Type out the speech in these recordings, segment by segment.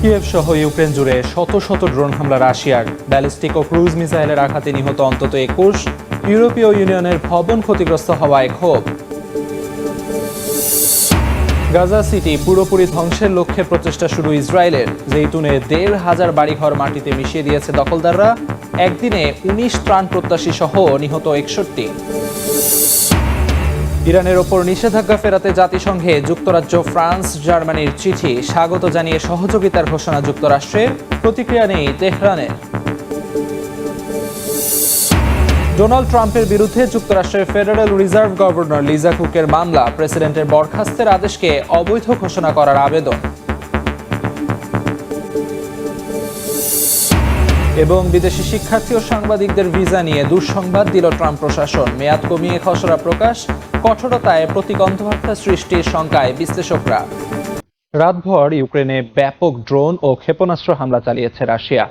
Kyiv সহ Ukraine জুড়ে শত শত ড্রোন হামলা রাশিয়ার। ব্যালিস্টিক ও ক্রুজ মিসাইলের আঘাতে নিহত অন্তত ২১। ইউরোপীয় ইউনিয়নের ভবন ক্ষতিগ্রস্ত হওয়ায় ক্ষোভ। গাজা সিটি পুরোপুরি ধ্বংসের লক্ষ্যে প্রচেষ্টা শুরু ইসরায়েলের। জেইতুনে ১৫০০ বাড়িঘর মাটিতে মিশিয়ে দিয়েছে দখলদাররা। একদিনে ১৯ ত্রাণ প্রত্যাশী সহ নিহত ৬১। ইরানের ওপর নিষেধাজ্ঞা ফেরাতে জাতিসংঘে যুক্তরাজ্য, ফ্রান্স, জার্মানির চিঠি। স্বাগত জানিয়ে সহযোগিতার ঘোষণা যুক্তরাষ্ট্রের। প্রতিক্রিয়া নেই তেহরানের। ডোনাল্ড ট্রাম্পের বিরুদ্ধে যুক্তরাষ্ট্রের ফেডারেল রিজার্ভ গভর্নর লিজা কুকের মামলা। প্রেসিডেন্টের বরখাস্তের আদেশকে অবৈধ ঘোষণা করার আবেদন। এবং বিদেশি শিক্ষার্থী ও সাংবাদিকদের ভিসা নিয়ে দুঃসংবাদ দিল ট্রাম্প প্রশাসন। মেয়াদ কমিয়ে খসড়া প্রকাশ। কঠোরতায় প্রতিবন্ধকতা সৃষ্টির শঙ্কায় বিশ্লেষকরা। রাতভর ইউক্রেনে ব্যাপক ড্রোন ও ক্ষেপণাস্ত্র হামলা চালিয়েছে রাশিয়া।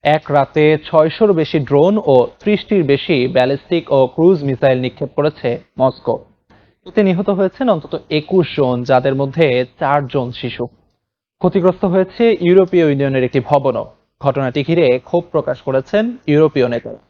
এক রাতে ৬০০-র বেশি ড্রোন ও ৩০টির বেশি ব্যালিস্টিক ও ক্রুজ মিসাইল নিক্ষেপ করেছে মস্কো। এতে নিহত হয়েছেন অন্তত ২১ জন, যাদের মধ্যে ৪ জন শিশু। ক্ষতিগ্রস্ত হয়েছে ইউরোপীয় ইউনিয়নের একটি ভবনও। ঘটনাটি ঘিরে ক্ষোভ প্রকাশ করেছেন ইউরোপীয় নেতারা।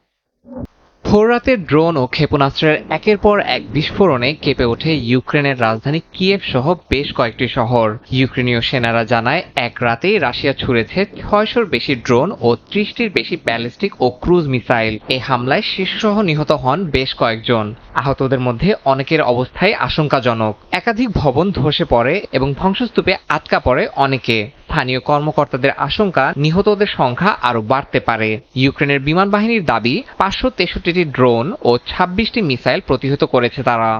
ভোররাতে ড্রোন ও ক্ষেপণাস্ত্রের একের পর এক বিস্ফোরণে কেঁপে ওঠে ইউক্রেনের রাজধানী কিয়েভ সহ বেশ কয়েকটি শহর। ইউক্রেনীয় সেনারা জানায়, এক রাতেই রাশিয়া ছুড়েছে ৬০০-র বেশি ড্রোন ও ৩০টির বেশি ব্যালিস্টিক ও ক্রুজ মিসাইল। এই হামলায় শিশুসহ নিহত হন বেশ কয়েকজন। আহতদের মধ্যে অনেকের অবস্থাই আশঙ্কাজনক। একাধিক ভবন ধসে পড়ে এবং ধ্বংসস্তূপে আটকা পড়ে অনেকে। স্থানীয় কর্মকর্তাদের আশঙ্কা নিহতদের সংখ্যা আরও বাড়তে পারে। ইউক্রেনের বিমান বাহিনীর দাবি, ৫৬৩টি ড্রোন ও ২৬টি মিসাইল প্রতিহত করেছে তারা।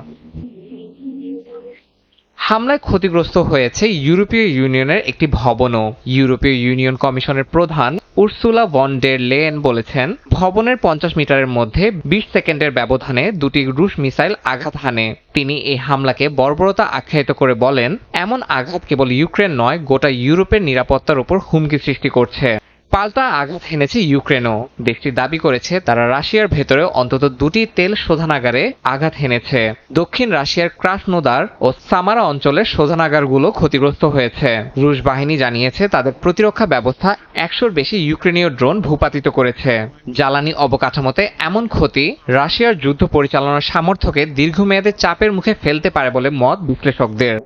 হামলায় ক্ষতিগ্রস্ত হয়েছে ইউরোপীয় ইউনিয়নের একটি ভবনও। ইউরোপীয় ইউনিয়ন কমিশনের প্রধান উর্সুলা ভন ডের লেয়েন বলেছেন, ভবনের ৫০ মিটারের মধ্যে ২০ সেকেন্ডের ব্যবধানে দুটি রুশ মিসাইল আঘাত হানে। তিনি এই হামলাকে বর্বরতা আখ্যায়িত করে বলেন, এমন আঘাত কেবল ইউক্রেন নয়, গোটা ইউরোপের নিরাপত্তার উপর হুমকি সৃষ্টি করছে। পাল্টা আঘাত হেনেছে ইউক্রেনও। দেশটি দাবি করেছে তারা রাশিয়ার ভেতরে অন্তত ২টি তেল শোধনাগারে আঘাত হেনেছে। দক্ষিণ রাশিয়ার ক্রাসনোদার ও সামারা অঞ্চলের শোধনাগারগুলো ক্ষতিগ্রস্ত হয়েছে। রুশ বাহিনী জানিয়েছে তাদের প্রতিরক্ষা ব্যবস্থা ১০০-র বেশি ইউক্রেনীয় ড্রোন ভূপাতিত করেছে। জ্বালানি অবকাঠামোতে এমন ক্ষতি রাশিয়ার যুদ্ধ পরিচালনার সামর্থ্যকে দীর্ঘমেয়াদে চাপের মুখে ফেলতে পারে বলে মত বিশ্লেষকদের।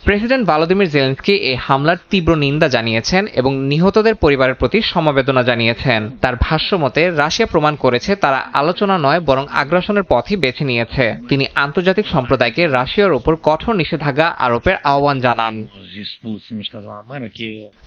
প্রেসিডেন্ট ভলোদিমির জেলেনস্কি এই হামলার তীব্র নিন্দা জানিয়েছেন এবং নিহতদের পরিবারের প্রতি সমবেদনা জানিয়েছেন। তার ভাষ্যমতে, রাশিয়া প্রমাণ করেছে তারা আলোচনা নয় বরং আগ্রাসনের পথই বেছে নিয়েছে। তিনি আন্তর্জাতিক সম্প্রদায়কে রাশিয়ার উপর কঠোর নিষেধাজ্ঞা আরোপের আহ্বান জানান।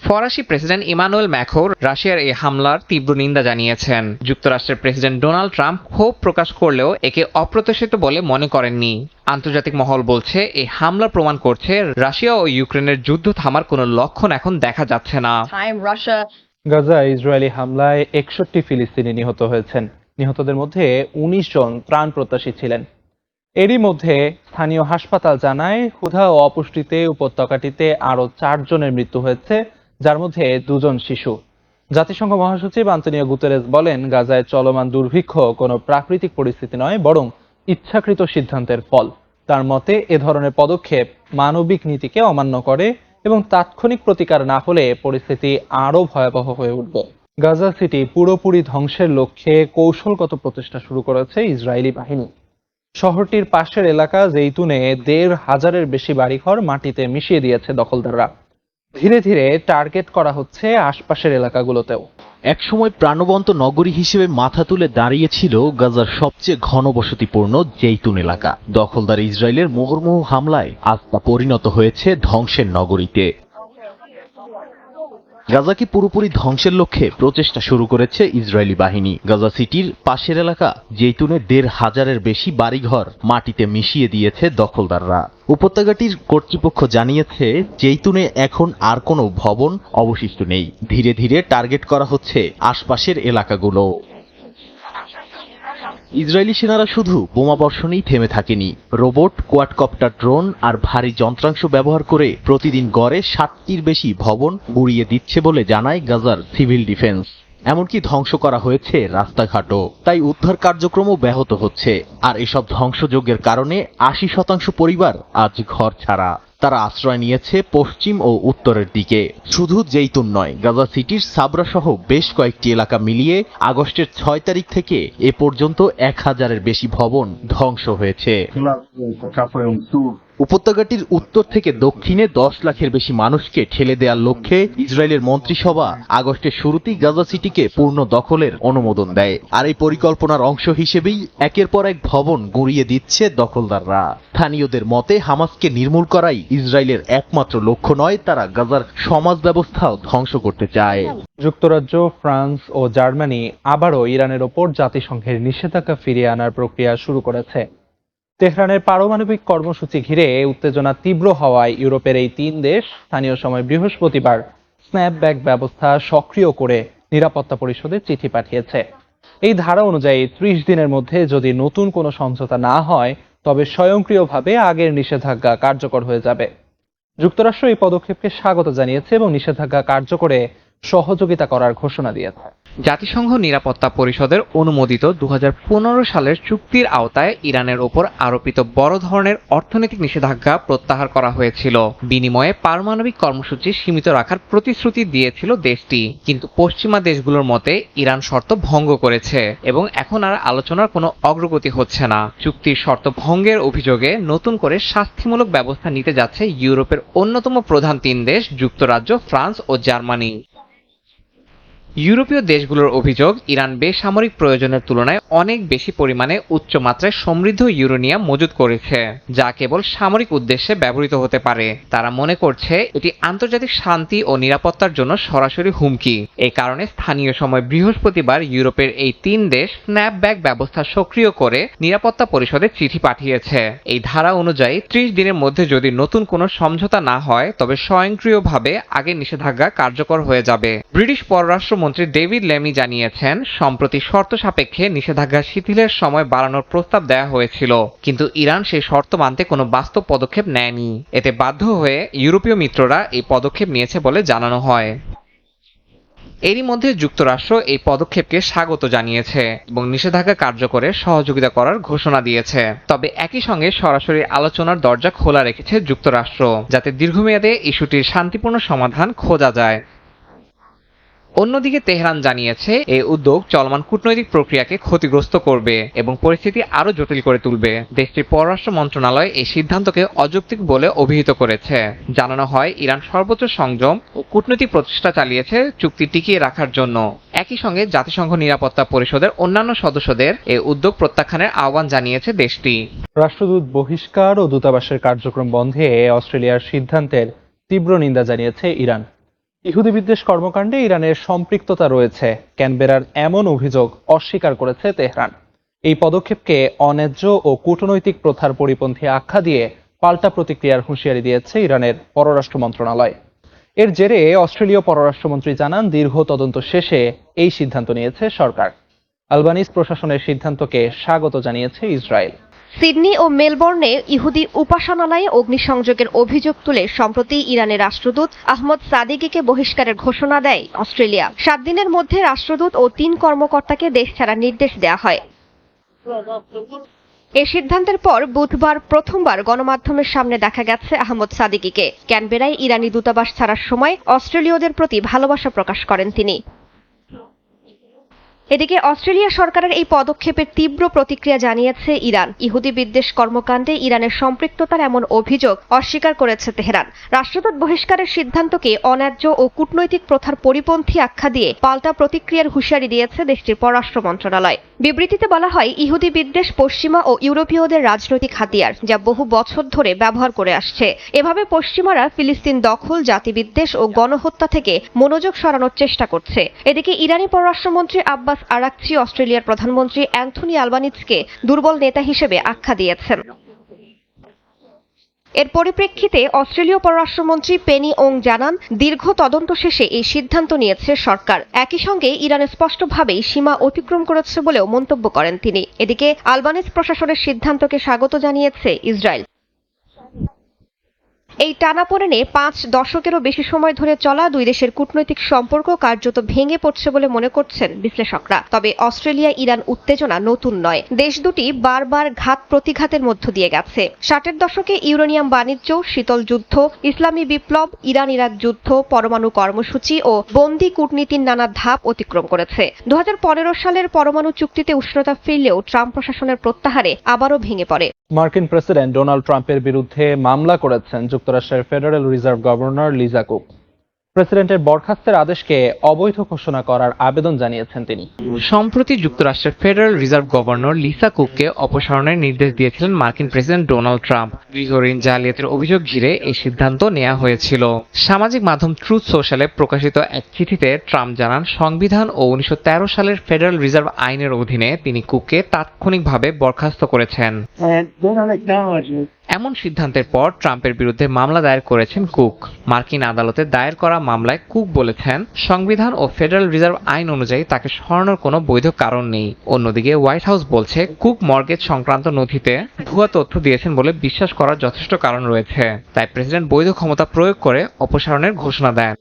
ফরাসি প্রেসিডেন্ট ইমানুয়েল ম্যাক্রো রাশিয়ার এই হামলার তীব্র নিন্দা জানিয়েছেন। যুক্তরাষ্ট্রের প্রেসিডেন্ট ডোনাল্ড ট্রাম্প ক্ষোভ প্রকাশ করলেও একে অপ্রত্যাশিত বলে মনে করেননি। আন্তর্জাতিক মহল বলছে, এই হামলা প্রমাণ করছে রাশিয়া ও ইউক্রেনের যুদ্ধ থামার কোনো লক্ষণ এখন দেখা যাচ্ছে না। গাজায় ইসরায়েলি হামলায় ৬১ ফিলিস্তিনি নিহত হয়েছেন। নিহতদের মধ্যে ১৯ জন ত্রাণ প্রত্যাশী ছিলেন। এরই মধ্যে স্থানীয় হাসপাতাল জানায়, ক্ষুধা ও অপুষ্টিতে উপত্যকাটিতে আরও ৪ জনের মৃত্যু হয়েছে, যার মধ্যে ২ জন শিশু। জাতিসংঘ মহাসচিব আন্তোনিও গুতেরেস বলেন, গাজায় চলমান দুর্ভিক্ষ কোনো প্রাকৃতিক পরিস্থিতি নয়, বরং ইচ্ছাকৃত সিদ্ধান্তের ফল। তার মতে, এ ধরনের পদক্ষেপ মানবিক নীতিকে অমান্য করে এবং তাৎক্ষণিক প্রতিকার না হলে পরিস্থিতি আরও ভয়াবহ হয়ে উঠবে। গাজা সিটি পুরোপুরি ধ্বংসের লক্ষ্যে কৌশলগত প্রচেষ্টা শুরু করেছে ইসরায়েলি বাহিনী। শহরটির পাশের এলাকা জেইতুনে ১৫০০-এর বেশি বাড়িঘর মাটিতে মিশিয়ে দিয়েছে দখলদাররা। ধীরে ধীরে টার্গেট করা হচ্ছে আশপাশের এলাকাগুলোতেও। একসময় প্রাণবন্ত নগরী হিসেবে মাথা তুলে দাঁড়িয়েছিল গাজার সবচেয়ে ঘনবসতিপূর্ণ জেইতুন এলাকা। দখলদার ইসরায়েলের মুহুর্মুহু হামলায় আজ তা পরিণত হয়েছে ধ্বংসের নগরীতে। গাজাকে পুরোপুরি ধ্বংসের লক্ষ্যে প্রচেষ্টা শুরু করেছে ইসরায়েলি বাহিনী। গাজা সিটির পাশের এলাকা জেইতুনে ১৫০০-এর বেশি বাড়িঘর মাটিতে মিশিয়ে দিয়েছে দখলদাররা। উপত্যকাটির কর্তৃপক্ষ জানিয়েছে, জেইতুনে এখন আর কোনো ভবন অবশিষ্ট নেই। ধীরে ধীরে টার্গেট করা হচ্ছে আশপাশের এলাকাগুলো। ইসরায়েলি সেনারা শুধু বোমাবর্ষণেই থেমে থাকেনি। রোবট, কোয়াডকপ্টার, ড্রোন আর ভারী যন্ত্রাংশ ব্যবহার করে প্রতিদিন গড়ে ৬০টির বেশি ভবন গুঁড়িয়ে দিচ্ছে বলে জানায় গাজার সিভিল ডিফেন্স। এমনকি ধ্বংস করা হয়েছে রাস্তাঘাটও। তাই উদ্ধার কার্যক্রমও ব্যাহত হচ্ছে। আর এসব ধ্বংসযজ্ঞের কারণে ৮০% পরিবার আজ ঘর ছাড়া। তারা আশ্রয় নিয়েছে পশ্চিম ও উত্তরের দিকে। শুধু জেইতুন নয়, গাজা সিটির সাবরা সহ বেশ কয়েকটি এলাকা মিলিয়ে আগস্টের 6 তারিখ থেকে এ পর্যন্ত 1000-এর বেশি ভবন ধ্বংস হয়েছে। উপত্যকাটির উত্তর থেকে দক্ষিণে 10 লাখের বেশি মানুষকে ঠেলে দেওয়ার লক্ষ্যে ইসরায়েলের মন্ত্রিসভা আগস্টের শুরুতেই গাজা সিটিকে পূর্ণ দখলের অনুমোদন দেয়। আর এই পরিকল্পনার অংশ হিসেবেই একের পর এক ভবন গুঁড়িয়ে দিচ্ছে দখলদাররা। স্থানীয়দের মতে হামাসকে নির্মূল করাই ইসরায়েলের একমাত্র লক্ষ্য নয়, তারা গাজার সমাজ ব্যবস্থাও ধ্বংস করতে চায়। যুক্তরাজ্য, ফ্রান্স ও জার্মানি আবারও ইরানের ওপর জাতিসংঘের নিষেধাজ্ঞা ফিরিয়ে আনার প্রক্রিয়া শুরু করেছে। তেহরানের পারমাণবিক কর্মসূচি ঘিরে উত্তেজনা তীব্র হওয়ায় ইউরোপের এই 3 দেশ স্থানীয় সময় বৃহস্পতিবার স্ন্যাপব্যাক ব্যবস্থা সক্রিয় করে নিরাপত্তা পরিষদে চিঠি পাঠিয়েছে। এই ধারা অনুযায়ী 30 দিনের মধ্যে যদি নতুন কোনো সমঝোতা না হয় তবে স্বয়ংক্রিয়ভাবে আগের নিষেধাজ্ঞা কার্যকর হয়ে যাবে। যুক্তরাষ্ট্র এই পদক্ষেপকে স্বাগত জানিয়েছে এবং নিষেধাজ্ঞা কার্যকরে সহযোগিতা করার ঘোষণা দিয়েছে। জাতিসংঘ নিরাপত্তা পরিষদের অনুমোদিত 2015 সালের চুক্তির আওতায় ইরানের ওপর আরোপিত বড় ধরনের অর্থনৈতিক নিষেধাজ্ঞা প্রত্যাহার করা হয়েছিল। বিনিময়ে পারমাণবিক কর্মসূচি সীমিত রাখার প্রতিশ্রুতি দিয়েছিল দেশটি, কিন্তু পশ্চিমা দেশগুলোর মতে ইরান শর্ত ভঙ্গ করেছে এবং এখন আর আলোচনার কোনো অগ্রগতি হচ্ছে না। চুক্তির শর্ত ভঙ্গের অভিযোগে নতুন করে শাস্তিমূলক ব্যবস্থা নিতে যাচ্ছে ইউরোপের অন্যতম প্রধান 3 দেশ যুক্তরাজ্য, ফ্রান্স ও জার্মানি। ইউরোপীয় দেশগুলোর অভিযোগ, ইরান বেসামরিক প্রয়োজনের তুলনায় অনেক বেশি পরিমাণে উচ্চমাত্রায় সমৃদ্ধ ইউরেনিয়াম মজুত করেছে, যা কেবল সামরিক উদ্দেশ্যে ব্যবহৃত হতে পারে। তারা মনে করছে এটি আন্তর্জাতিক শান্তি ও নিরাপত্তার জন্য সরাসরি হুমকি। এই কারণে স্থানীয় সময় বৃহস্পতিবার ইউরোপের এই 3 দেশ স্ন্যাপব্যাক ব্যবস্থা সক্রিয় করে নিরাপত্তা পরিষদে চিঠি পাঠিয়েছে। এই ধারা অনুযায়ী 30 দিনের মধ্যে যদি নতুন কোনো সমঝোতা না হয় তবে স্বয়ংক্রিয়ভাবে আগের নিষেধাজ্ঞা কার্যকর হয়ে যাবে। ব্রিটিশ পররাষ্ট্র মন্ত্রী ডেভিড লেমি জানিয়েছেন, সম্প্রতি শর্ত সাপেক্ষে নিষেধাজ্ঞা শিথিলের সময় বাড়ানোর প্রস্তাব দেওয়া হয়েছিল, কিন্তু ইরান সেই শর্ত মানতে কোনো বাস্তব পদক্ষেপ নেয়নি। এতে বাধ্য হয়ে ইউরোপীয় মিত্ররা এই পদক্ষেপ নিয়েছে বলে জানানো হয়। এরই মধ্যে যুক্তরাষ্ট্র এই পদক্ষেপকে স্বাগত জানিয়েছে এবং নিষেধাজ্ঞা কার্যকরে সহযোগিতা করার ঘোষণা দিয়েছে। তবে একই সঙ্গে সরাসরি আলোচনার দরজা খোলা রেখেছে যুক্তরাষ্ট্র, যাতে দীর্ঘমেয়াদে ইস্যুটির শান্তিপূর্ণ সমাধান খোঁজা যায়। অন্যদিকে তেহরান জানিয়েছে এই উদ্যোগ চলমান কূটনৈতিক প্রক্রিয়াকে ক্ষতিগ্রস্ত করবে এবং পরিস্থিতি আরো জটিল করে তুলবে। দেশটির পররাষ্ট্র মন্ত্রণালয় এই সিদ্ধান্তকে অযৌক্তিক বলে অভিহিত করেছে। জানানো হয়, ইরান সর্বোচ্চ সংযম ও কূটনৈতিক প্রচেষ্টা চালিয়েছে চুক্তি টিকিয়ে রাখার জন্য। একই সঙ্গে জাতিসংঘ নিরাপত্তা পরিষদের অন্যান্য সদস্যদের এই উদ্যোগ প্রত্যাখ্যানের আহ্বান জানিয়েছে দেশটি। রাষ্ট্রদূত বহিষ্কার ও দূতাবাসের কার্যক্রম বন্ধে অস্ট্রেলিয়ার সিদ্ধান্তের তীব্র নিন্দা জানিয়েছে ইরান। ইহুদি বিদ্বেষ কর্মকাণ্ডে ইরানের সম্পৃক্ততা রয়েছে, ক্যানবেরার এমন অভিযোগ অস্বীকার করেছে তেহরান। এই পদক্ষেপকে অন্যায্য ও কূটনৈতিক প্রথার পরিপন্থী আখ্যা দিয়ে পাল্টা প্রতিক্রিয়ার হুঁশিয়ারি দিয়েছে ইরানের পররাষ্ট্র মন্ত্রণালয়। এর জেরে অস্ট্রেলীয় পররাষ্ট্রমন্ত্রী জানান, দীর্ঘ তদন্ত শেষে এই সিদ্ধান্ত নিয়েছে সরকার। আলবানিজ প্রশাসনের সিদ্ধান্তকে স্বাগত জানিয়েছে ইসরায়েল। সিডনি ও মেলবোর্নে ইহুদি উপাসনালয়ে অগ্নিসংযোগের অভিযোগ তুলে সম্প্রতি ইরানের রাষ্ট্রদূত আহমদ সাদিকিকে বহিষ্কারের ঘোষণা দেয় অস্ট্রেলিয়া। 7 দিনের মধ্যে রাষ্ট্রদূত ও 3 কর্মকর্তাকে দেশ ছাড়ার নির্দেশ দেওয়া হয়। এ সিদ্ধান্তের পর বুধবার প্রথমবার গণমাধ্যমের সামনে দেখা গেছে আহমদ সাদিকিকে। ক্যানবেরায় ইরানি দূতাবাস ছাড়ার সময় অস্ট্রেলীয়দের প্রতি ভালোবাসা প্রকাশ করেন তিনি। এদিকে অস্ট্রেলিয়া সরকারের এই পদক্ষেপের তীব্র প্রতিক্রিয়া জানিয়েছে ইরান। ইহুদি বিদ্বেষ কর্মকাণ্ডে ইরানের সম্পৃক্ততার এমন অভিযোগ অস্বীকার করেছে তেহরান। রাষ্ট্রদূত বহিষ্কারের সিদ্ধান্তকে অন্যায্য ও কূটনৈতিক প্রথার পরিপন্থী আখ্যা দিয়ে পাল্টা প্রতিক্রিয়ার হুঁশিয়ারি দিয়েছে দেশটির পররাষ্ট্র মন্ত্রণালয়। বিবৃতিতে বলা হয়, ইহুদি বিদ্বেষ পশ্চিমা ও ইউরোপীয়দের রাজনৈতিক হাতিয়ার, যা বহু বছর ধরে ব্যবহার করে আসছে। এভাবে পশ্চিমারা ফিলিস্তিন দখল, জাতিবিদ্বেষ ও গণহত্যা থেকে মনোযোগ সরানোর চেষ্টা করছে। এদিকে ইরানি পররাষ্ট্রমন্ত্রী আব্বাস আরাকচি অস্ট্রেলিয়ার প্রধানমন্ত্রী অ্যান্থনি আলবানিজকে দুর্বল নেতা হিসেবে আখ্যা দিয়েছেন। এর পরিপ্রেক্ষিতে অস্ট্রেলীয় পররাষ্ট্রমন্ত্রী পেনি ওং জানান, দীর্ঘ তদন্ত শেষে এই সিদ্ধান্ত নিয়েছে সরকার। একই সঙ্গে ইরান স্পষ্টভাবেই সীমা অতিক্রম করেছে বলেও মন্তব্য করেন তিনি। এদিকে আলবানিজ প্রশাসনের সিদ্ধান্তকে স্বাগত জানিয়েছে ইসরায়েল। এই টানাপোড়েনে 5 দশকেরও বেশি সময় ধরে চলা দুই দেশের কূটনৈতিক সম্পর্ক কার্যত ভেঙে পড়ছে বলে মনে করছেন বিশ্লেষকরা। তবে অস্ট্রেলিয়া ইরান উত্তেজনা নতুন নয়, দেশ দুটি বারবার ঘাত প্রতিঘাতের মধ্য দিয়ে গেছে। 60-এর দশকে ইউরেনিয়াম বাণিজ্য, শীতল যুদ্ধ, ইসলামী বিপ্লব, ইরান ইরাক যুদ্ধ, পরমাণু কর্মসূচি ও বন্দি কূটনীতির নানা ধাপ অতিক্রম করেছে। 2015 সালের পরমাণু চুক্তিতে উষ্ণতা ফিরলেও ট্রাম্প প্রশাসনের প্রত্যাহারে আবারও ভেঙে পড়ে। মার্কিন প্রেসিডেন্ট ডোনাল্ড ট্রাম্পের বিরুদ্ধে মামলা করেছেন যুক্তরাষ্ট্রের federal reserve governor Liza cook. প্রেসিডেন্টের বরখাস্তের আদেশকে অবৈধ ঘোষণা করার আবেদন জানিয়েছেন তিনি। সম্প্রতি যুক্তরাষ্ট্রের ফেডারেল রিজার্ভ গভর্নর লিসা কুককে অপসারণের নির্দেশ দিয়েছিলেন মার্কিন প্রেসিডেন্ট ডোনাল্ড ট্রাম্প। গৃহঋণ জালিয়াতির অভিযোগ ঘিরে এই সিদ্ধান্ত নেওয়া হয়েছিল। সামাজিক মাধ্যম ট্রুথ সোশ্যালে প্রকাশিত এক চিঠিতে ট্রাম্প জানান, সংবিধান ও 1913 সালের ফেডারেল রিজার্ভ আইনের অধীনে তিনি কুককে তাৎক্ষণিকভাবে বরখাস্ত করেছেন। এমন সিদ্ধান্তের পর ট্রাম্পের বিরুদ্ধে মামলা দায়ের করেছেন কুক। মার্কিন আদালতে দায়ের করা মামলায় কুক বলেছেন, সংবিধান ও ফেডারেল রিজার্ভ আইন অনুযায়ী তাকে সরানোর কোনো বৈধ কারণ নেই। অন্যদিকে হোয়াইট হাউস বলছে, কুক মর্গেজ সংক্রান্ত নথিতে ভুয়া তথ্য দিয়েছেন বলে বিশ্বাস করার যথেষ্ট কারণ রয়েছে। তাই প্রেসিডেন্ট বৈধ ক্ষমতা প্রয়োগ করে অপসারণের ঘোষণা দেন।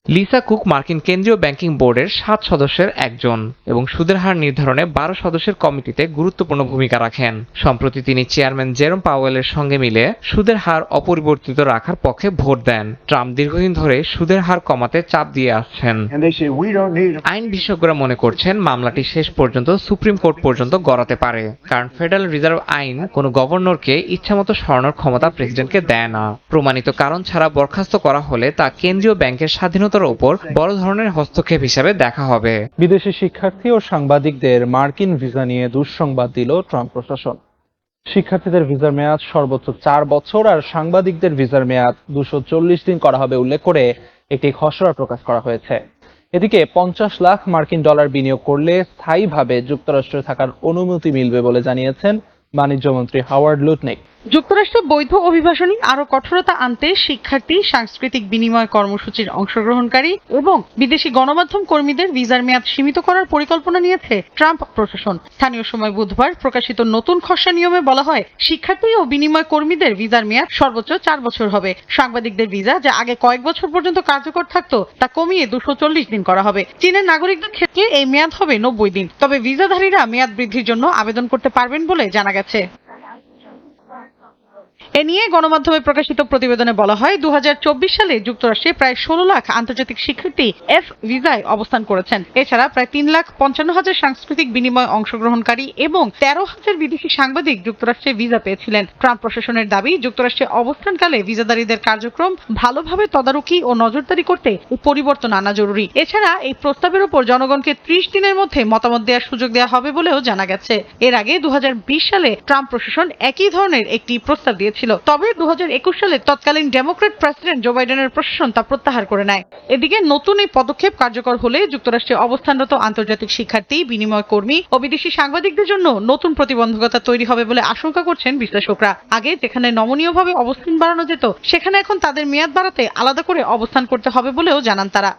লিসা কুক মার্কিন কেন্দ্রীয় ব্যাংকিং বোর্ডের 7 সদস্যের একজন এবং সুদের হার নির্ধারণে 12 সদস্যের কমিটিতে গুরুত্বপূর্ণ ভূমিকা রাখেন। সম্প্রতি তিনি চেয়ারম্যান জেরোম পাওয়েলের সঙ্গে মিলে সুদের হার অপরিবর্তিত রাখার পক্ষে ভোট দেন। ট্রাম্প দীর্ঘদিন ধরে সুদের হার কমাতে চাপ দিয়ে আসছেন। আইন বিশেষজ্ঞরা মনে করছেন, মামলাটি শেষ পর্যন্ত সুপ্রিম কোর্ট পর্যন্ত গড়াতে পারে, কারণ ফেডারেল রিজার্ভ আইন কোনো গভর্নরকে ইচ্ছামতো সরানোর ক্ষমতা প্রেসিডেন্টকে দেয় না। প্রমাণিত কারণ ছাড়া বরখাস্ত করা হলে তা কেন্দ্রীয় ব্যাংকের স্বাধীনতার উপর বড় ধরনের হস্তক্ষেপ হিসেবে দেখা হবে। বিদেশি শিক্ষার্থী ও সাংবাদিকদের মার্কিন ভিসা নিয়ে দুঃসংবাদ দিল ট্রাম্প প্রশাসন। শিক্ষার্থীদের ভিসার মেয়াদ সর্বোচ্চ 4 বছর আর সাংবাদিকদের ভিসার মেয়াদ 240 দিন করা হবে উল্লেখ করে একটি খসড়া প্রকাশ করা হয়েছে। এদিকে 50 লাখ মার্কিন ডলার বিনিয়োগ করলে স্থায়ীভাবে যুক্তরাষ্ট্রে থাকার অনুমতি মিলবে বলে জানিয়েছেন বাণিজ্যমন্ত্রী হাওয়ার্ড লুটনিক। যুক্তরাষ্ট্রে বৈধ অভিবাসনী আরো কঠোরতা আনতে শিক্ষার্থী, সাংস্কৃতিক বিনিময় কর্মসূচির অংশগ্রহণকারী এবং বিদেশি গণমাধ্যম কর্মীদের ভিসার মেয়াদ সীমিত করার পরিকল্পনা নিয়েছে ট্রাম্প প্রশাসন। স্থানীয় সময় বুধবার প্রকাশিত নতুন খসড়া নিয়মে বলা হয়, শিক্ষার্থী ও বিনিময় কর্মীদের ভিসার মেয়াদ সর্বোচ্চ 4 বছর হবে। সাংবাদিকদের ভিসা, যা আগে কয়েক বছর পর্যন্ত কার্যকর থাকতো, তা কমিয়ে 240 দিন করা হবে। চীনের নাগরিকদের ক্ষেত্রে এই মেয়াদ হবে 90 দিন। তবে ভিসাধারীরা মেয়াদ বৃদ্ধির জন্য আবেদন করতে পারবেন বলে জানা গেছে। এ নিয়ে গণমাধ্যমে প্রকাশিত প্রতিবেদনে বলা হয়, 2024 সালে যুক্তরাষ্ট্রে প্রায় 16 লাখ আন্তর্জাতিক শিক্ষার্থী এফ ভিসায় অবস্থান করেছেন। এছাড়া প্রায় 3,55,000 সাংস্কৃতিক বিনিময় অংশগ্রহণকারী এবং 13,000 বিদেশি সাংবাদিক যুক্তরাষ্ট্রে ভিসা পেয়েছিলেন। ট্রাম্প প্রশাসনের দাবি, যুক্তরাষ্ট্রে অবস্থানকালে ভিসাধারীদের কার্যক্রম ভালোভাবে তদারকি ও নজরদারি করতে এই পরিবর্তন আনা জরুরি। এছাড়া এই প্রস্তাবের উপর জনগণকে 30 দিনের মধ্যে মতামত দেওয়ার সুযোগ দেওয়া হবে বলেও জানা গেছে। এর আগে 2020 সালে ট্রাম্প প্রশাসন একই ধরনের একটি প্রস্তাব দিয়েছিল। তবে 2021 সালে তৎকালীন ডেমোক্র্যাট প্রেসিডেন্ট জো বাইডেনের প্রশাসন তা প্রত্যাহার করে নেয়। এদিকে নতুন এই পদক্ষেপ কার্যকর হলে যুক্তরাষ্ট্রে অবস্থানরত আন্তর্জাতিক শিক্ষার্থী, বিনিময় কর্মী ও বিদেশি সাংবাদিকদের জন্য নতুন প্রতিবন্ধকতা তৈরি হবে বলে আশঙ্কা করছেন বিশ্লেষকরা। আগে যেখানে নমনীয়ভাবে অবস্থান বাড়ানো যেত, সেখানে এখন তাদের মেয়াদ বাড়াতে আলাদা করে অবস্থান করতে হবে বলেও জানান তারা।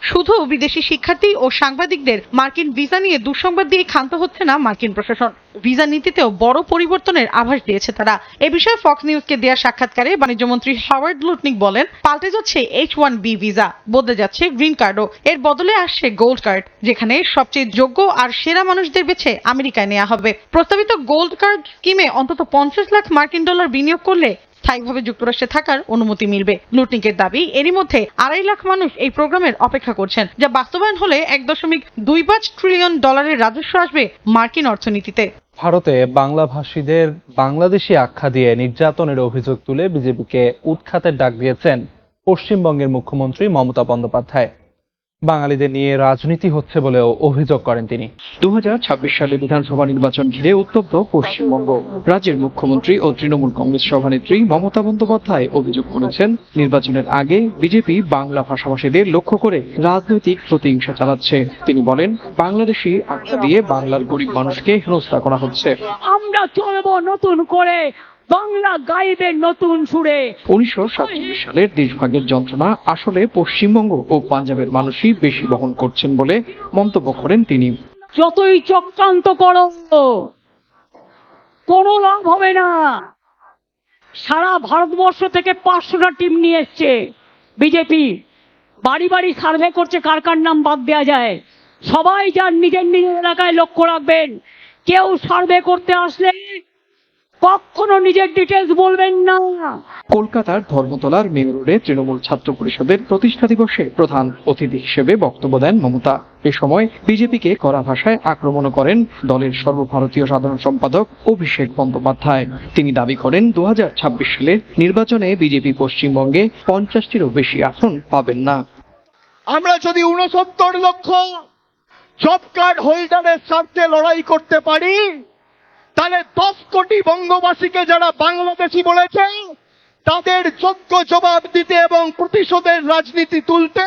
শুধু বিদেশি শিক্ষার্থী ও সাংবাদিকদের মার্কিন ভিসা নিয়ে দুঃসংবাদ দিয়ে ক্ষান্ত হচ্ছে না মার্কিন প্রশাসন। ভিসা নীতিতেও বড় পরিবর্তনের আভাস দিয়েছে তারা। এ বিষয়ে ফক্স নিউজকে দেওয়া সাক্ষাৎকারে বাণিজ্যমন্ত্রী হাওয়ার্ড লুটনিক বলেন, পাল্টে যাচ্ছে H-1B ভিসা, বদলে যাচ্ছে গ্রিন কার্ডও। এর বদলে আসছে গোল্ড কার্ড, যেখানে সবচেয়ে যোগ্য আর সেরা মানুষদের বেছে আমেরিকায় নেওয়া হবে। প্রস্তাবিত গোল্ড কার্ড স্কিমে অন্তত 50 লাখ মার্কিন ডলার বিনিয়োগ করলে স্থায়ীভাবে যুক্তরাষ্ট্রে থাকার অনুমতি মিলবে। লুটনিকের দাবি, এরই মধ্যে 2.5 লাখ মানুষ এই প্রোগ্রামের অপেক্ষা করছেন, যা বাস্তবায়ন হলে $1.25 ট্রিলিয়ন রাজস্ব আসবে মার্কিন অর্থনীতিতে। ভারতে বাংলাভাষীদের বাংলাদেশি আখ্যা দিয়ে নির্যাতনের অভিযোগ তুলে বিজেপিকে উৎখাতের ডাক দিয়েছেন পশ্চিমবঙ্গের মুখ্যমন্ত্রী মমতা বন্দ্যোপাধ্যায়। বাঙালিদের নিয়ে রাজনীতি হচ্ছে বলেও অভিযোগ করেন তিনি। 2026 সালে বিধানসভা নির্বাচন ঘিরে উত্তপ্ত পশ্চিমবঙ্গ। রাজ্যের মুখ্যমন্ত্রী ও তৃণমূল কংগ্রেস সভানেত্রী মমতা বন্দ্যোপাধ্যায় অভিযোগ করেছেন, নির্বাচনের আগে বিজেপি বাংলা ভাষাভাষীদের লক্ষ্য করে রাজনৈতিক প্রতিহিংসা চালাচ্ছে। তিনি বলেন, বাংলাদেশি আখ্যা দিয়ে বাংলার গরিব মানুষকে হেনস্থা করা হচ্ছে। আমরা চলবো নতুন করে, বাংলা গাইবে নতুন সুরে। 1947 সালের দেশভাগের যন্ত্রণা আসলে পশ্চিমবঙ্গ ও পাঞ্জাবের মানুষই বেশি বহন করছেন বলে মন্তব্য করেন তিনি। যতই চক্রান্ত করো, কোনো লাভ হবে না। সারা ভারতবর্ষ থেকে 500টা টিম নিয়ে এসছে বিজেপি। বাড়ি বাড়ি সার্ভে করছে কার কার নাম বাদ দেওয়া যায়। সবাই যার নিজের নিজের এলাকায় লক্ষ্য রাখবেন, কেউ সার্ভে করতে আসলে কখনো নিজের ডিটেলস বলবেন না। কলকাতার ধর্মতলার মেয়র রোডে তৃণমূল ছাত্র পরিষদের প্রতিষ্ঠা দিবসে প্রধান অতিথি হিসেবে বক্তব্য দেন মমতা। এ সময় বিজেপিকে কড়া ভাষায় আক্রমণ করেন দলের সর্বভারতীয় সাধারণ সম্পাদক অভিষেক বন্দ্যোপাধ্যায়। তিনি দাবি করেন 2026 সালের নির্বাচনে বিজেপি পশ্চিমবঙ্গে 50টিরও বেশি আসন পাবেন না। আমরা যদি 69 লক্ষ জব কার্ড হোল্ডারের স্বার্থে লড়াই করতে পারি, তাহলে 10 কোটি বঙ্গবাসীকে যারা বাংলাদেশি বলেছে তাদের যোগ্য জবাব দিতে এবং প্রতিশোধের রাজনীতি তুলতে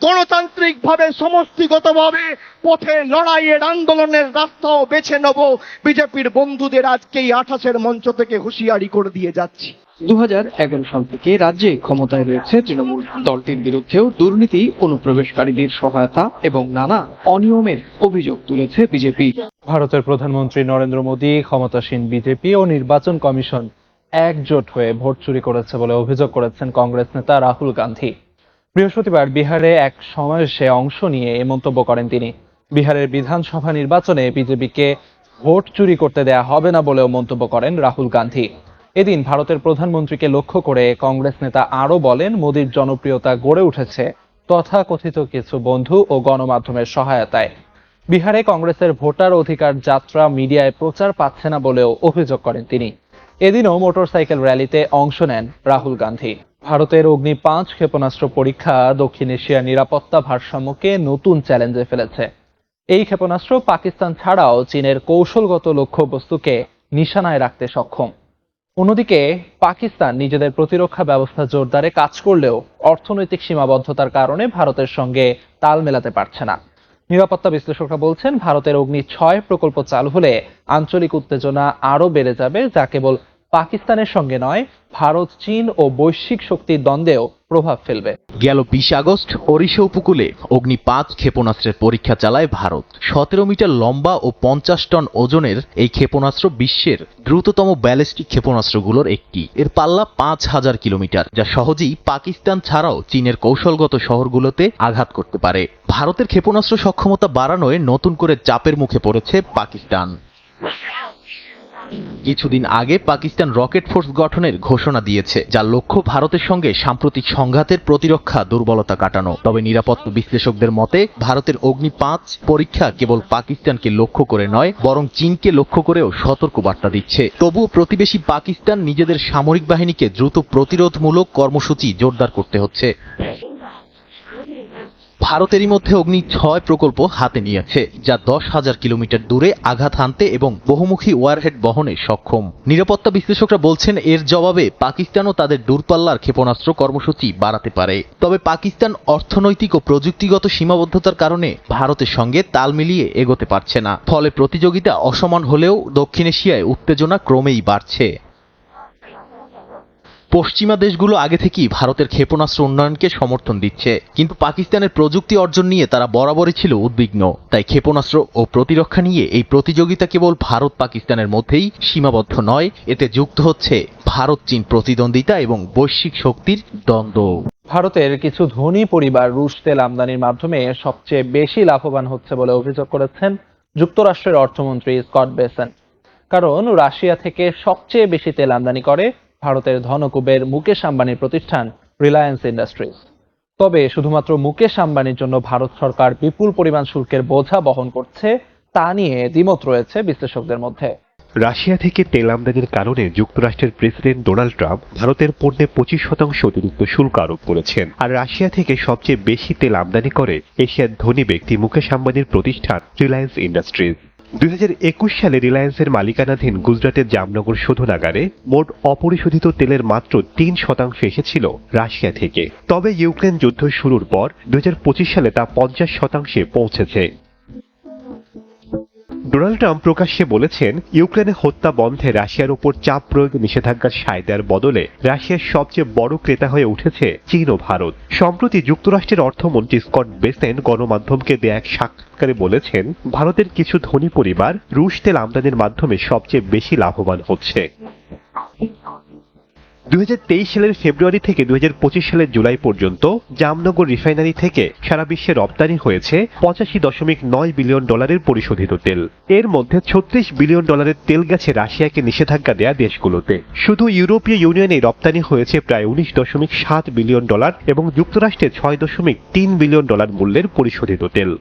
গণতান্ত্রিক ভাবে সমষ্টিগতভাবে পথে লড়াইয়ের আন্দোলনের রাস্তাও বেছে নেব। বিজেপির বন্ধুদের আজকেই 28-এর মঞ্চ থেকে হুঁশিয়ারি করে দিয়ে যাচ্ছি। 2011 সাল থেকে রাজ্যে ক্ষমতায় রয়েছে তৃণমূল। দলটির বিরুদ্ধেও দুর্নীতি, অনুপ্রবেশকারীদের সহায়তা এবং নানা অনিয়মের অভিযোগ তুলেছে বিজেপি। ভারতের প্রধানমন্ত্রী নরেন্দ্র মোদী, ক্ষমতাসীন বিজেপি ও নির্বাচন কমিশন একজোট হয়ে ভোট চুরি করেছে বলে অভিযোগ করেছেন কংগ্রেস নেতা রাহুল গান্ধী। বৃহস্পতিবার বিহারে এক সমাবেশে অংশ নিয়ে এ মন্তব্য করেন তিনি। বিহারের বিধানসভা নির্বাচনে বিজেপিকে ভোট চুরি করতে দেয়া হবে না বলেও মন্তব্য করেন রাহুল গান্ধী। এদিন ভারতের প্রধানমন্ত্রীকে লক্ষ্য করে কংগ্রেস নেতা আরও বলেন, মোদীর জনপ্রিয়তা গড়ে উঠেছে তথাকথিত কিছু বন্ধু ও গণমাধ্যমের সহায়তায়। বিহারে কংগ্রেসের ভোটার অধিকার যাত্রা মিডিয়ায় প্রচার পাচ্ছে না বলেও অভিযোগ করেন তিনি। এদিনও মোটরসাইকেল র্যালিতে অংশ নেন রাহুল গান্ধী। ভারতের অগ্নি 5 ক্ষেপণাস্ত্র পরীক্ষা দক্ষিণ এশিয়ার নিরাপত্তা ভারসাম্যকে নতুন চ্যালেঞ্জে ফেলেছে। এই ক্ষেপণাস্ত্র পাকিস্তান ছাড়াও চীনের কৌশলগত লক্ষ্যবস্তুকে নিশানায় রাখতে সক্ষম। অন্যদিকে পাকিস্তান নিজেদের প্রতিরক্ষা ব্যবস্থা জোরদারে কাজ করলেও অর্থনৈতিক সীমাবদ্ধতার কারণে ভারতের সঙ্গে তাল মেলাতে পারছে না। নিরাপত্তা বিশ্লেষকরা বলছেন, ভারতের অগ্নি 6 প্রকল্প চালু হলে আঞ্চলিক উত্তেজনা আরও বেড়ে যাবে, যা কেবল পাকিস্তানের সঙ্গে নয়, ভারত, চীন ও বৈশ্বিক শক্তির দ্বন্দ্বেও প্রভাব ফেলবে। গেল 20 আগস্ট ওড়িশা উপকূলে অগ্নি 5 ক্ষেপণাস্ত্রের পরীক্ষা চালায় ভারত। 17 মিটার লম্বা ও 50 টন ওজনের এই ক্ষেপণাস্ত্র বিশ্বের দ্রুততম ব্যালিস্টিক ক্ষেপণাস্ত্রগুলোর একটি। এর পাল্লা 5000 কিলোমিটার, যা সহজেই পাকিস্তান ছাড়াও চীনের কৌশলগত শহরগুলোতে আঘাত করতে পারে। ভারতের ক্ষেপণাস্ত্র সক্ষমতা বাড়ানোয় নতুন করে চাপের মুখে পড়েছে পাকিস্তান। কিছুদিন আগে পাকিস্তান রকেট ফোর্স গঠনের ঘোষণা দিয়েছে, যার লক্ষ্য ভারতের সঙ্গে সাম্প্রতিক সংঘাতের প্রতিরক্ষা দুর্বলতা কাটানো। তবে নিরাপত্তা বিশ্লেষকদের মতে, ভারতের অগ্নি 5 পরীক্ষা কেবল পাকিস্তানকে লক্ষ্য করে নয়, বরং চীনকে লক্ষ্য করেও সতর্ক বার্তা দিচ্ছে। তবুও প্রতিবেশী পাকিস্তান নিজেদের সামরিক বাহিনীকে দ্রুত প্রতিরোধমূলক কর্মসূচি জোরদার করতে হচ্ছে। ভারতেরই মধ্যে অগ্নি 6 প্রকল্প হাতে নিয়েছে, যা 10,000 কিলোমিটার দূরে আঘাত হানতে এবং বহুমুখী ওয়ারহেড বহনে সক্ষম। নিরাপত্তা বিশ্লেষকরা বলছেন, এর জবাবে পাকিস্তানও তাদের দূরপাল্লার ক্ষেপণাস্ত্র কর্মসূচি বাড়াতে পারে। তবে পাকিস্তান অর্থনৈতিক ও প্রযুক্তিগত সীমাবদ্ধতার কারণে ভারতের সঙ্গে তাল মিলিয়ে এগোতে পারছে না। ফলে প্রতিযোগিতা অসমান হলেও দক্ষিণ এশিয়ায় উত্তেজনা ক্রমেই বাড়ছে। পশ্চিমা দেশগুলো আগে থেকেই ভারতের ক্ষেপণাস্ত্র উন্নয়নকে সমর্থন দিচ্ছে, কিন্তু পাকিস্তানের প্রযুক্তি অর্জন নিয়ে তারা বরাবরই ছিল উদ্বিগ্ন। তাই ক্ষেপণাস্ত্র ও প্রতিরক্ষা নিয়ে এই প্রতিযোগিতা কেবল ভারত পাকিস্তানের মধ্যেই সীমাবদ্ধ নয়, এতে যুক্ত হচ্ছে ভারত চীন প্রতিদ্বন্দ্বিতা এবং বৈশ্বিক শক্তির দ্বন্দ্ব। ভারতের কিছু ধনী পরিবার রুশ তেল আমদানির মাধ্যমে সবচেয়ে বেশি লাভবান হচ্ছে বলে অভিযোগ করেছেন যুক্তরাষ্ট্রের অর্থমন্ত্রী স্কট বেসেন্ট। কারণ রাশিয়া থেকে সবচেয়ে বেশি তেল আমদানি করে ভারতের ধনকুবের মুকেশ আম্বানির প্রতিষ্ঠান রিলায়েন্স ইন্ডাস্ট্রিজ। তবে শুধুমাত্র মুকেশ আম্বানির জন্য ভারত সরকার বিপুল পরিমাণ শুল্কের বোঝা বহন করছে, তা নিয়ে দ্বিমত রয়েছে বিশ্লেষকদের মধ্যে। রাশিয়া থেকে তেল আমদানির কারণে যুক্তরাষ্ট্রের প্রেসিডেন্ট ডোনাল্ড ট্রাম্প ভারতের পণ্যে 25% অতিরিক্ত শুল্ক আরোপ করেছেন। আর রাশিয়া থেকে সবচেয়ে বেশি তেল আমদানি করে এশিয়ার ধনী ব্যক্তি মুকেশ আম্বানির প্রতিষ্ঠান রিলায়েন্স ইন্ডাস্ট্রিজ। 2021 সালে রিলায়েন্সের মালিকানাধীন গুজরাটের জামনগর শোধনাগারে মোট অপরিশোধিত তেলের মাত্র 3% এসেছিল রাশিয়া থেকে। তবে ইউক্রেন যুদ্ধ শুরুর পর 2025 সালে তা 50% পৌঁছেছে। ডোনাল্ড ট্রাম্প প্রকাশ্যে বলেছেন, ইউক্রেনে হত্যা বন্ধে রাশিয়ার উপর চাপ প্রয়োগ নিষেধাজ্ঞার সায় দেওয়ার বদলে রাশিয়ার সবচেয়ে বড় ক্রেতা হয়ে উঠেছে চীন ও ভারত। সম্প্রতি যুক্তরাষ্ট্রের অর্থমন্ত্রী স্কট বেসেন্ট গণমাধ্যমকে দেয়া এক সাক্ষাৎকারে বলেছেন, ভারতের কিছু ধনী পরিবার রুশ তেল আমদানির মাধ্যমে সবচেয়ে বেশি লাভবান হচ্ছে। 2023 সালের ফেব্রুয়ারি থেকে 2025 সালের জুলাই পর্যন্ত জামনগর রিফাইনারি থেকে সারা বিশ্বে রপ্তানি হয়েছে $85.9 বিলিয়ন পরিশোধিত তেল। এর মধ্যে $36 বিলিয়ন তেল গেছে রাশিয়াকে নিষেধাজ্ঞা দেয়া দেশগুলোতে। শুধু ইউরোপীয় ইউনিয়নে রপ্তানি হয়েছে প্রায় $19.7 বিলিয়ন এবং যুক্তরাষ্ট্রে $6.3 বিলিয়ন মূল্যের পরিশোধিত তেল।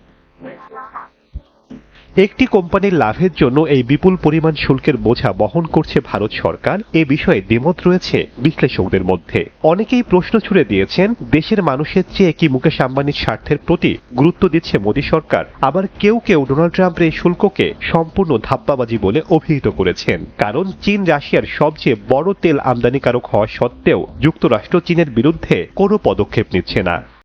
একটি কোম্পানির লাভের জন্য এই বিপুল পরিমাণ শুল্কের বোঝা বহন করছে ভারত সরকার, এ বিষয়ে দ্বিমত রয়েছে বিশ্লেষকদের মধ্যে। অনেকেই প্রশ্ন ছুড়ে দিয়েছেন, দেশের মানুষের চেয়ে কি মুকেশ আম্বানির স্বার্থের প্রতি গুরুত্ব দিচ্ছে মোদী সরকার? আবার কেউ কেউ ডোনাল্ড ট্রাম্পের এই শুল্ককে সম্পূর্ণ ধাপ্পাবাজি বলে অভিহিত করেছেন। কারণ চীন রাশিয়ার সবচেয়ে বড় তেল আমদানিকারক হওয়া সত্ত্বেও যুক্তরাষ্ট্র চীনের বিরুদ্ধে কোনো পদক্ষেপ নিচ্ছে না।